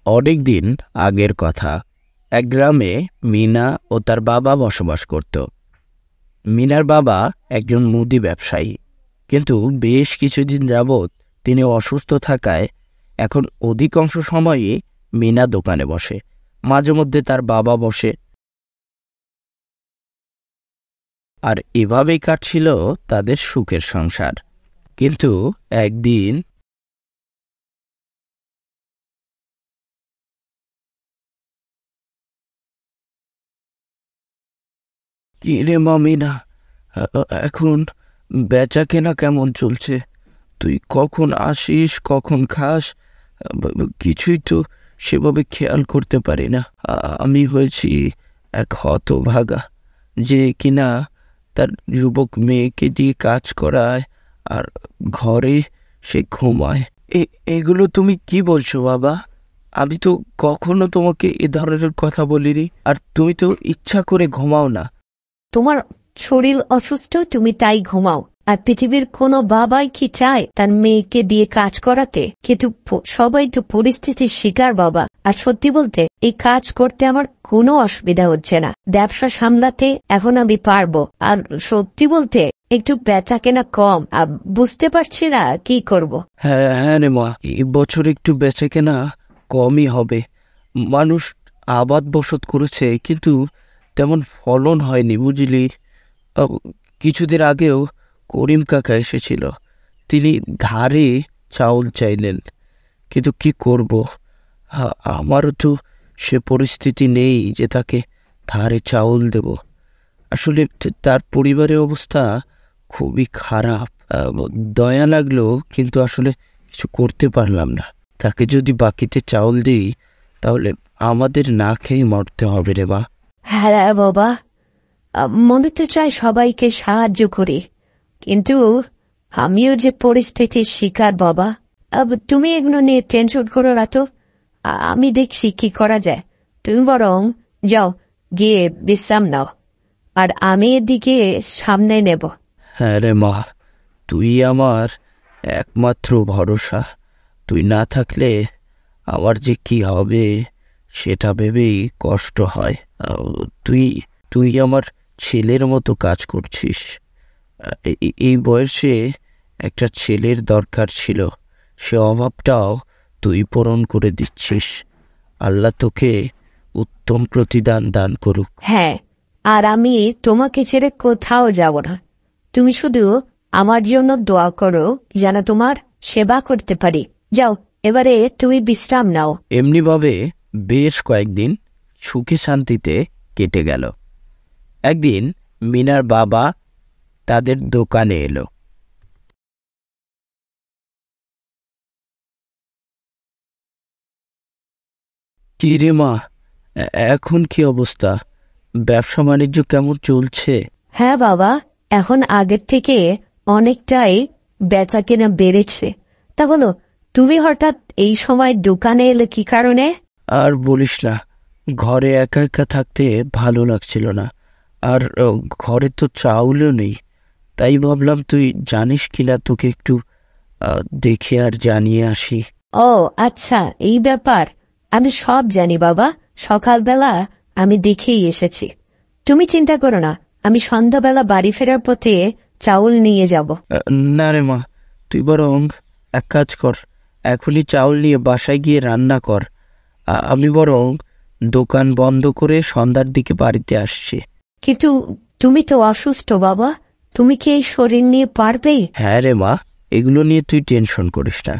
অনেক দিন আগের কথা। এক গ্রামে মিনা ও তার বাবা বসবাস করত। মিনার বাবা একজন মুদি ব্যবসায়ী, কিন্তু বেশ কিছুদিন যাবৎ তিনি অসুস্থ থাকায় এখন অধিকাংশ সময়ই মিনা দোকানে বসে, মাঝে মধ্যে তার বাবা বসে। আর এভাবেই কাটছিল তাদের সুখের সংসার। কিন্তু একদিন কি রে মামিনা, এখন বেচা কেনা কেমন চলছে? তুই কখন আসিস, কখন খাস, কিছুই তো সেভাবে খেয়াল করতে পারি না। আমি হয়েছি এক হতভাগা, যে কিনা তার যুবক মেয়েকে দিয়ে কাজ করায় আর ঘরে সে ঘুমায়। এগুলো তুমি কি বলছো বাবা? আমি তো কখনো তোমাকে এ ধরনের কথা বলিনি। আর তুমি তো ইচ্ছা করে ঘুমাও না। তোমার শরীর অসুস্থ, তুমি তাই ঘুমাও। আর পৃথিবীর কোনো বাবাই কি চায় তার মেয়েকে দিয়ে কাজ করাতে? কিন্তু সবাই তো পরিস্থিতির শিকার বাবা। আর সত্যি বলতে এই কাজ করতে আমার কোনো অসুবিধা হচ্ছে না। ব্যবসা সামলাতে এখন আমি পারবো। আর সত্যি বলতে একটু বেচা কেনা কম, বুঝতে পারছি না কি করব। হ্যাঁ হ্যাঁ রে মা, এই বছর একটু বেচা কেনা কমই হবে। মানুষ আবাদ বসত করেছে, কিন্তু তেমন ফলন হয়নি বুঝলি। কিছুদিন আগেও করিম কাকা এসেছিল। তিনি ধারে চাউল চাইলেন, কিন্তু কি করব, আমারও তো সে পরিস্থিতি নেই যে তাকে ধারে চাউল দেব। আসলে তার পরিবারের অবস্থা খুবই খারাপ। দয়া লাগলো, কিন্তু আসলে কিছু করতে পারলাম না। তাকে যদি বাকিতে চাউল দিই তাহলে আমাদের না খেয়ে মরতে হবে রে মা। হ্যাঁ বাবা, মনে তো চাই সবাইকে সাহায্য করি, কিন্তু আমিও যে পরিস্থিতির শিকার বাবা। তুমি এগুলো নিয়ে টেনশন করো না তো, আমি দেখছি কি করা যায়। তুমি বরং যাও, গিয়ে বিশ্রাম নাও, আর আমি এদিকে সামনে নেব। হ্যাঁ রে মা, তুই আমার একমাত্র ভরসা। তুই না থাকলে আমার যে কি হবে সেটা ভেবেই কষ্ট হয়। তুই তুই আমার ছেলের মতো কাজ করছিস। এই বয়সে একটা ছেলের দরকার ছিল, সে অভাবটাও তুই পূরণ করে দিচ্ছিস। আল্লাহ তোকে উত্তম প্রতিদান দান করুক। হ্যাঁ, আর আমি তোমাকে ছেড়ে কোথাও যাব না। তুমি শুধু আমার জন্য দোয়া করো যেন তোমার সেবা করতে পারি। যাও, এবারে তুমি বিশ্রাম নাও। এমনিভাবে বেশ কয়েকদিন সুখে শান্তিতে কেটে গেল। একদিন মিনার বাবা তাদের দোকানে এলো। কি রে মা, এখন কি অবস্থা? ব্যবসা বাণিজ্য কেমন চলছে? হ্যাঁ বাবা, এখন আগের থেকে অনেকটাই বেচা কেনা বেড়েছে। তা বলো, তুমি হঠাৎ এই সময় দোকানে এলে কি কারণে? আর বলিস না, ঘরে একা একা থাকতে ভালো লাগছিল না। আর ঘরে তো চাউলও নেই। তাই ভাবলাম তুই জানিস কিনা, তোকে একটু দেখে আর জানিয়ে আসি। ও আচ্ছা, এই ব্যাপার। আমি সব জানি বাবা। সকালবেলা আমি দেখেই এসেছি। তুমি চিন্তা করো না, আমি সন্ধ্যাবেলা বাড়ি ফেরার পথে চাউল নিয়ে যাব। না রে মা, তুই বরং এক কাজ কর, এখনই চাউল নিয়ে বাসায় গিয়ে রান্না কর। আমি বরং দোকান বন্ধ করে সন্ধ্যার দিকে বাড়িতে আসছি। কিন্তু তুমি তো অসুস্থ বাবা, তুমি কি এই শরীর নিয়ে পারবে? হ্যাঁ রে মা, এগুলো নিয়ে তুই টেনশন করিস না।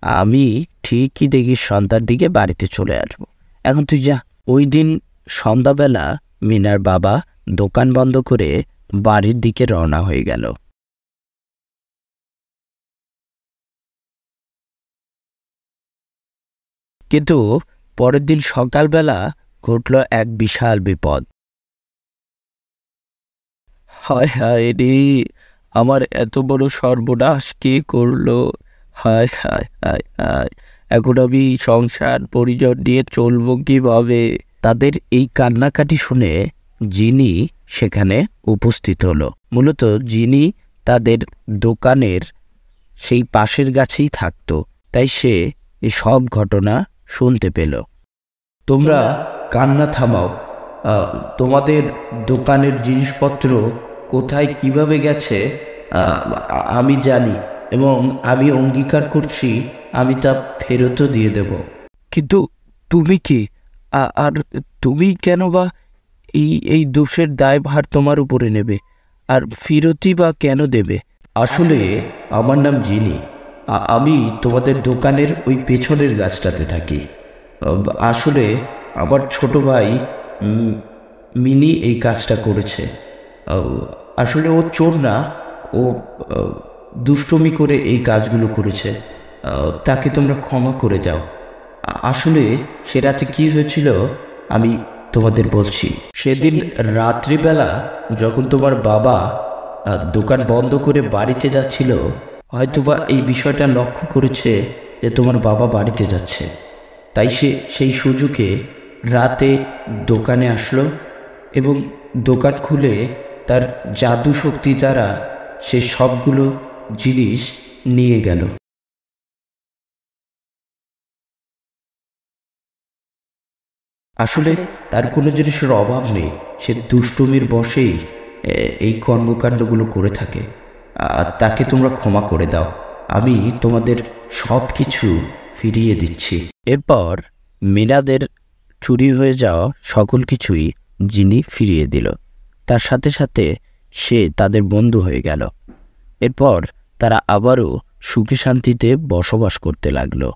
আমি ঠিকই দেখি সন্ধ্যার দিকে বাড়িতে চলে আসবো। এখন তুই যা। ওই দিন সন্ধ্যাবেলা মিনার বাবা দোকান বন্ধ করে বাড়ির দিকে রওনা হয়ে গেল। কিন্তু পরের দিন সকালবেলা ঘটল এক বিশাল বিপদ। হায় হায় রে, আমার এত বড় সর্বনাশ কে করলো! হায় হায় হায় হায়, এখন আমি সংসার পরিজন নিয়ে চলবো কিভাবে? তাদের এই কান্নাকাটি শুনে জিনি সেখানে উপস্থিত হলো। মূলত জিনি তাদের দোকানের সেই পাশের গাছেই থাকতো, তাই সে এই সব ঘটনা শুনতে পেল। তোমরা কান্না থামাও। তোমাদের দোকানের জিনিসপত্র কোথায় কিভাবে গেছে আমি জানি, এবং আমি অঙ্গীকার করছি আমি তা ফেরতও দিয়ে দেব। কিন্তু তুমি কি, আর তুমি কেন বা এই দোষের দায়ভার তোমার উপরে নেবে, আর ফেরতই বা কেন দেবে? আসলে আমার নাম জিনি। আমি তোমাদের দোকানের ওই পেছনের গাছটাতে থাকি। আসলে আমার ছোট ভাই মিনি এই কাজটা করেছে। আসলে ও চোর না, ও দুষ্টুমি করে এই কাজগুলো করেছে। তাকে তোমরা ক্ষমা করে দাও। আসলে সে রাতে কী হয়েছিল আমি তোমাদের বলছি। সেদিন রাত্রিবেলা যখন তোমার বাবা দোকান বন্ধ করে বাড়িতে যাচ্ছিল, হয়তোবা এই বিষয়টা লক্ষ্য করেছে যে তোমার বাবা বাড়িতে যাচ্ছে, তাই সে সেই সুযোগে রাতে দোকানে আসলো এবং দোকান খুলে তার জাদু শক্তি দ্বারা সে সবগুলো জিনিস নিয়ে গেল। আসলে তার কোনো জিনিসের অভাব নেই, সে দুষ্টুমির বশেই এই কর্মকাণ্ডগুলো করে থাকে। আর তাকে তোমরা ক্ষমা করে দাও, আমি তোমাদের সব কিছু ফিরিয়ে দিচ্ছি। এরপর মিনাদের চুরি হয়ে যাওয়া সকল কিছুই জিনি ফিরিয়ে দিল। তার সাথে সাথে সে তাদের বন্ধু হয়ে গেল। এরপর তারা আবারও সুখে শান্তিতে বসবাস করতে লাগলো।